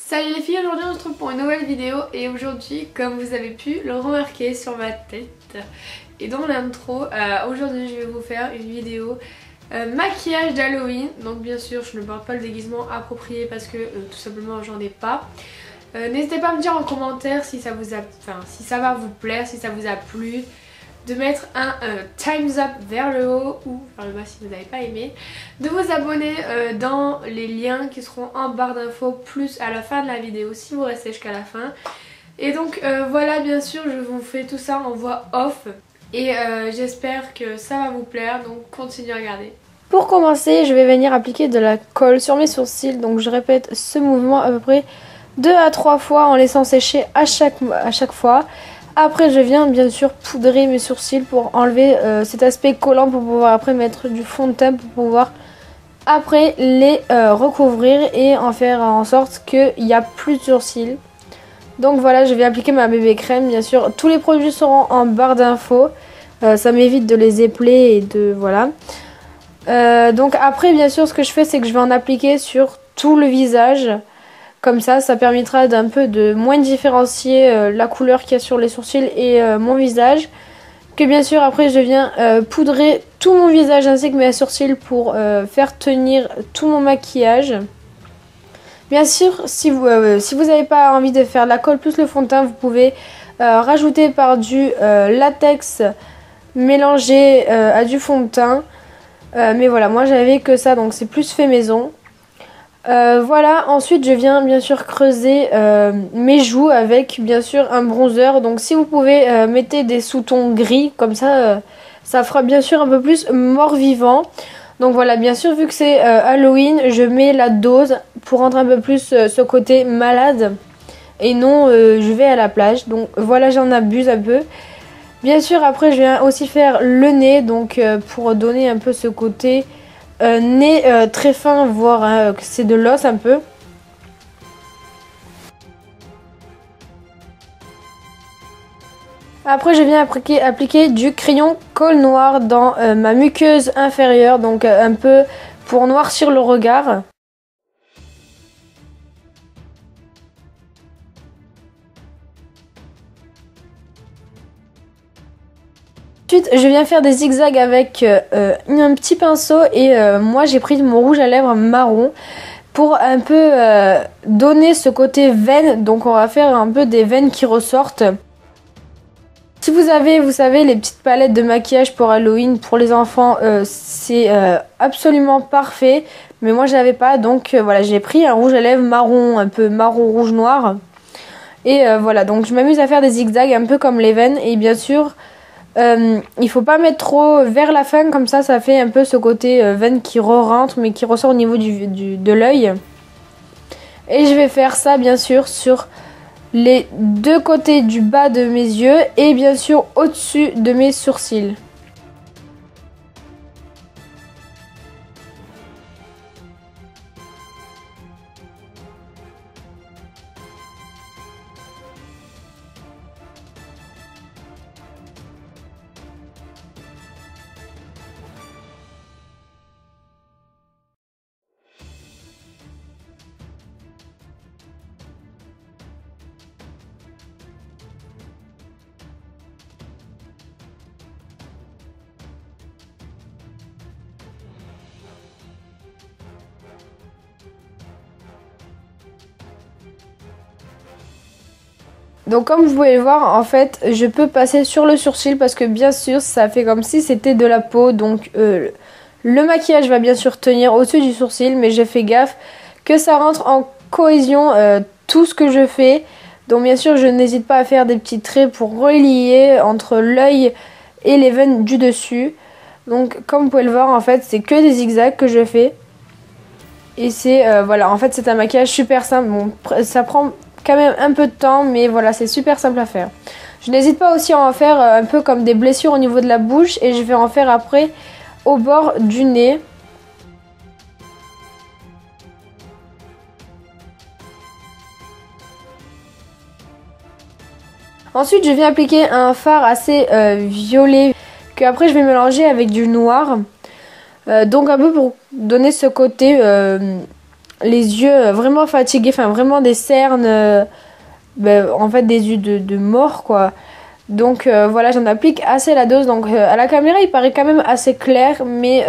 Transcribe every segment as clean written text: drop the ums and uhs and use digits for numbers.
Salut les filles, aujourd'hui on se retrouve pour une nouvelle vidéo et aujourd'hui, comme vous avez pu le remarquer sur ma tête et dans l'intro, aujourd'hui je vais vous faire une vidéo maquillage d'Halloween. Donc bien sûr je ne porte pas le déguisement approprié parce que tout simplement j'en ai pas. N'hésitez pas à me dire en commentaire si ça vous a, si ça va vous plaire, si ça vous a plu, de mettre un thumbs up vers le haut ou vers le bas si vous n'avez pas aimé, de vous abonner dans les liens qui seront en barre d'infos plus à la fin de la vidéo si vous restez jusqu'à la fin. Et donc voilà, bien sûr je vous fais tout ça en voix off et j'espère que ça va vous plaire, donc continuez à regarder. Pour commencer, je vais venir appliquer de la colle sur mes sourcils, donc je répète ce mouvement à peu près 2 à 3 fois en laissant sécher à chaque fois. Après je viens bien sûr poudrer mes sourcils pour enlever cet aspect collant pour pouvoir après mettre du fond de teint pour pouvoir après les recouvrir et en faire en sorte qu'il n'y a plus de sourcils. Donc voilà, je vais appliquer ma bébé crème, bien sûr tous les produits seront en barre d'infos, ça m'évite de les épeler et de voilà. Donc après bien sûr ce que je fais c'est que je vais en appliquer sur tout le visage. Comme ça permettra d'un peu de moins différencier la couleur qu'il y a sur les sourcils et mon visage. Que bien sûr après je viens poudrer tout mon visage ainsi que mes sourcils pour faire tenir tout mon maquillage. Bien sûr si vous n'avez pas envie de faire de la colle plus le fond de teint, vous pouvez rajouter par du latex mélangé à du fond de teint. Mais voilà, moi j'avais que ça donc c'est plus fait maison. Voilà, ensuite je viens bien sûr creuser mes joues avec bien sûr un bronzer. Donc si vous pouvez mettez des sous-tons gris, comme ça ça fera bien sûr un peu plus mort-vivant. Donc voilà, bien sûr vu que c'est Halloween, je mets la dose pour rendre un peu plus ce côté malade. Et non je vais à la plage, donc voilà j'en abuse un peu. Bien sûr après je viens aussi faire le nez, donc pour donner un peu ce côté... nez très fin, voire c'est de l'os un peu. Après je viens appliquer du crayon colle noir dans ma muqueuse inférieure, donc un peu pour noircir le regard. Ensuite je viens faire des zigzags avec un petit pinceau et moi j'ai pris mon rouge à lèvres marron pour un peu donner ce côté veine. Donc on va faire un peu des veines qui ressortent. Si vous avez, vous savez, les petites palettes de maquillage pour Halloween pour les enfants, c'est absolument parfait. Mais moi j'avais pas, donc voilà, j'ai pris un rouge à lèvres marron, un peu marron rouge noir. Et voilà, donc je m'amuse à faire des zigzags un peu comme les veines. Et bien sûr il faut pas mettre trop vers la fin, comme ça fait un peu ce côté veine qui re-rentre mais qui ressort au niveau de l'œil. Et je vais faire ça bien sûr sur les deux côtés du bas de mes yeux et bien sûr au-dessus de mes sourcils. Donc comme vous pouvez le voir, en fait je peux passer sur le sourcil parce que bien sûr ça fait comme si c'était de la peau. Donc le maquillage va bien sûr tenir au-dessus du sourcil, mais j'ai fait gaffe que ça rentre en cohésion tout ce que je fais. Donc bien sûr je n'hésite pas à faire des petits traits pour relier entre l'œil et les veines du dessus. Donc comme vous pouvez le voir, en fait c'est que des zigzags que je fais. Et c'est voilà, en fait c'est un maquillage super simple. Bon, ça prend quand même un peu de temps, mais voilà, c'est super simple à faire. Je n'hésite pas aussi à en faire un peu comme des blessures au niveau de la bouche, et je vais en faire après au bord du nez. Ensuite je viens appliquer un fard assez violet que après je vais mélanger avec du noir. Donc un peu pour donner ce côté les yeux vraiment fatigués, enfin vraiment des cernes, en fait des yeux de mort quoi. Donc voilà, j'en applique assez la dose. Donc à la caméra il paraît quand même assez clair, mais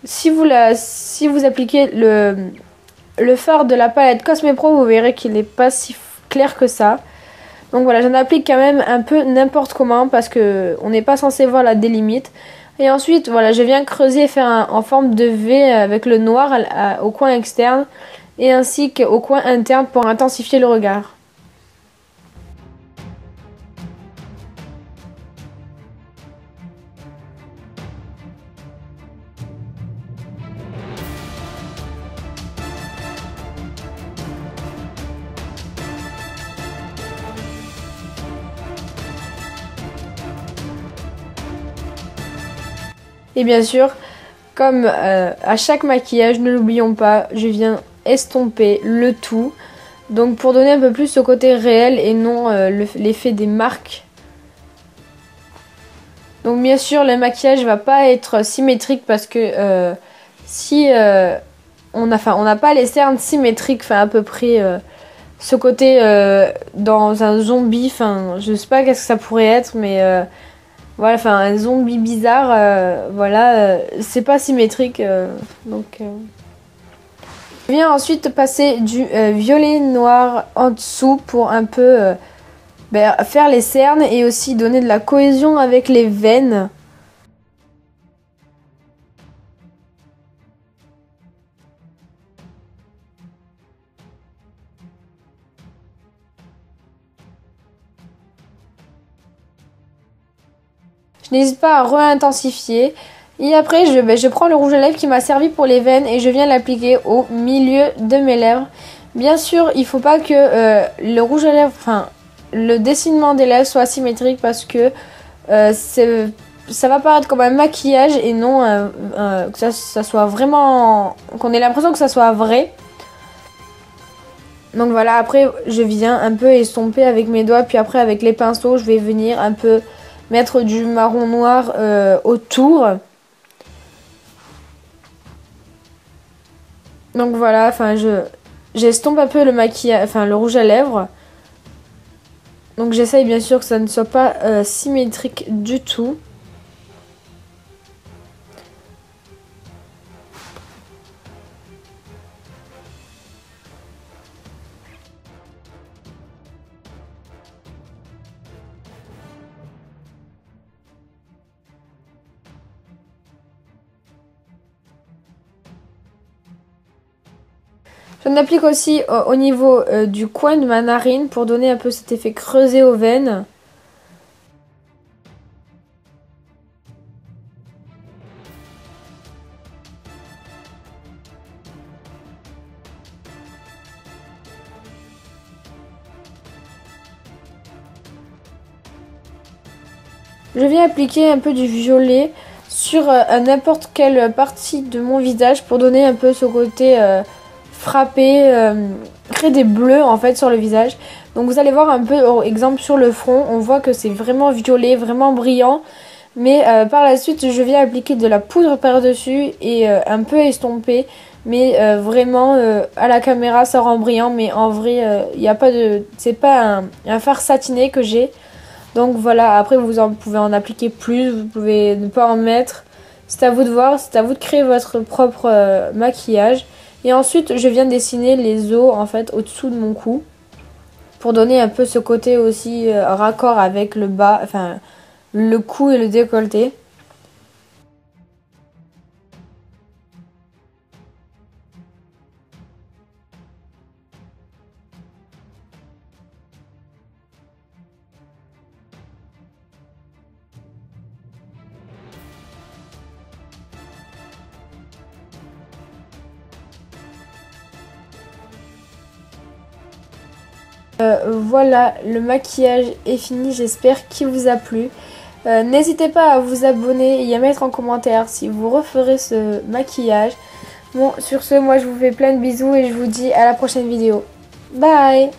si vous appliquez le fard de la palette Cosme Pro, vous verrez qu'il n'est pas si clair que ça. Donc voilà, j'en applique quand même un peu n'importe comment parce que on n'est pas censé voir la délimite. Et ensuite, voilà, je viens creuser et faire en forme de V avec le noir au coin externe et ainsi qu'au coin interne pour intensifier le regard. Et bien sûr, comme à chaque maquillage, ne l'oublions pas, je viens estomper le tout. Donc pour donner un peu plus ce côté réel et non l'effet des marques. Donc bien sûr, le maquillage va pas être symétrique parce que si on n'a pas les cernes symétriques, enfin à peu près ce côté dans un zombie, enfin je sais pas qu'est-ce que ça pourrait être, mais voilà, enfin un zombie bizarre, voilà, c'est pas symétrique, donc. Je viens ensuite passer du violet noir en dessous pour un peu faire les cernes et aussi donner de la cohésion avec les veines. Je n'hésite pas à re-intensifier. Et après, je prends le rouge à lèvres qui m'a servi pour les veines et je viens l'appliquer au milieu de mes lèvres. Bien sûr, il ne faut pas que le rouge à lèvres, enfin, le dessinement des lèvres soit symétrique parce que ça va paraître comme un maquillage et non que ça soit vraiment, qu'on ait l'impression que ça soit vrai. Donc voilà, après, je viens un peu estomper avec mes doigts, puis après avec les pinceaux, je vais venir un peu mettre du marron noir autour. Donc voilà, enfin j'estompe un peu le maquillage, enfin le rouge à lèvres. Donc j'essaye bien sûr que ça ne soit pas symétrique du tout. J'en applique aussi au niveau du coin de ma narine pour donner un peu cet effet creusé aux veines. Je viens appliquer un peu du violet sur n'importe quelle partie de mon visage pour donner un peu ce côté frappé, créer des bleus en fait sur le visage. Donc vous allez voir un peu, exemple sur le front, on voit que c'est vraiment violet, vraiment brillant. Mais par la suite, je viens appliquer de la poudre par-dessus et un peu estomper. Mais vraiment, à la caméra, ça rend brillant. Mais en vrai, il n'y a pas de... c'est pas un fard satiné que j'ai. Donc voilà, après vous pouvez en appliquer plus, vous pouvez ne pas en mettre. C'est à vous de voir, c'est à vous de créer votre propre maquillage. Et ensuite, je viens dessiner les os en fait au-dessous de mon cou. Pour donner un peu ce côté aussi raccord avec le bas, enfin le cou et le décolleté. Voilà, le maquillage est fini, j'espère qu'il vous a plu. N'hésitez pas à vous abonner et à mettre en commentaire si vous referez ce maquillage. Bon, sur ce, moi je vous fais plein de bisous et je vous dis à la prochaine vidéo. Bye!